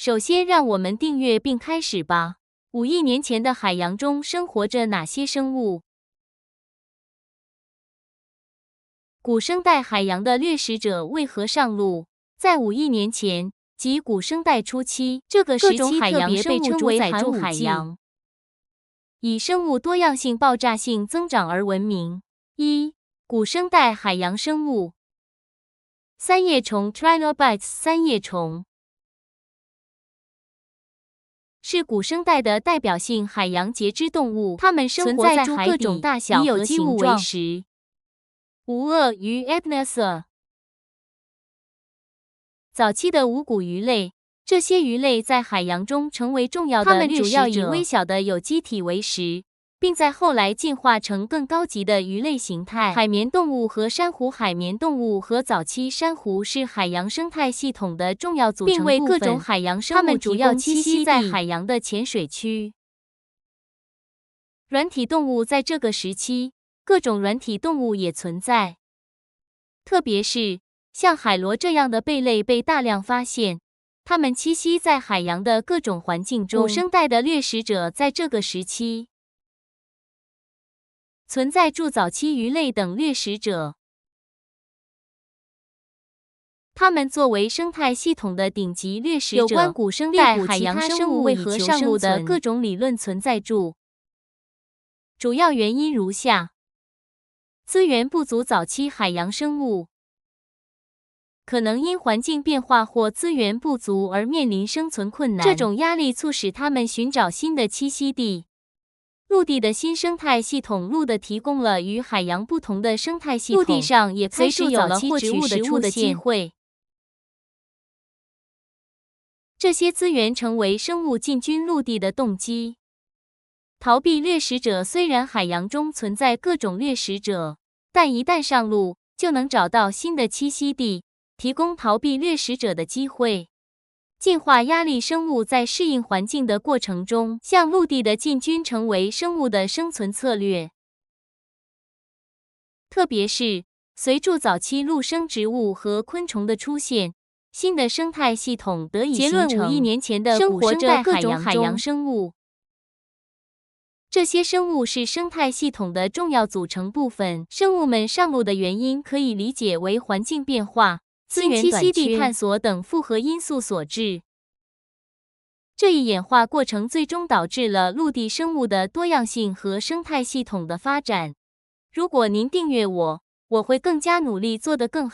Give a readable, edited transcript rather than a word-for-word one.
首先，让我们订阅并开始吧。5亿年前的海洋中生活着哪些生物？古生代海洋的掠食者为何上路？在5亿年前，即古生代初期，这个时期海洋被称为含雾海洋，以生物多样性爆炸性增长而闻名。1. 古生代海洋生物。三叶虫 Trilobites 三叶虫是古生代的代表性海洋节肢动物，它们生活在海底，各种大小和形状为食。无鳄鱼 Epnesia。早期的无骨鱼类，这些鱼类在海洋中成为重要的掠食者，它们主要以微小的有机体为食，并在后来进化成更高级的鱼类形态。海绵动物和珊瑚海绵动物和早期珊瑚是海洋生态系统的重要组成部分，并为各种海洋生物提供栖息地。它们主要栖息在海洋的浅水区。软体动物在这个时期，各种软体动物也存在，特别是像海螺这样的贝类被大量发现。它们栖息在海洋的各种环境中。古生代的掠食者在这个时期存在著早期鱼类等掠食者，它们作为生态系统的顶级掠食者。有关古生代海洋生物为何上路的各种理论存在著，主要原因如下：资源不足，早期海洋生物可能因环境变化或资源不足而面临生存困难，这种压力促使它们寻找新的栖息地。陆地的新生态系统陆地提供了与海洋不同的生态系统，陆地上也开始有了获取食物的机会。这些资源成为生物进军陆地的动机。逃避掠食者。虽然海洋中存在各种掠食者，但一旦上路，就能找到新的栖息地，提供逃避掠食者的机会。进化压力生物在适应环境的过程中，向陆地的进军成为生物的生存策略。特别是随着早期陆生植物和昆虫的出现，新的生态系统得以形成。结论：5亿年前的古生代各种海洋生物，这些生物是生态系统的重要组成部分。生物们上路的原因可以理解为环境变化、资源短缺、栖息地探索等复合因素所致。这一演化过程最终导致了陆地生物的多样性和生态系统的发展。如果您订阅我，我会更加努力做得更好。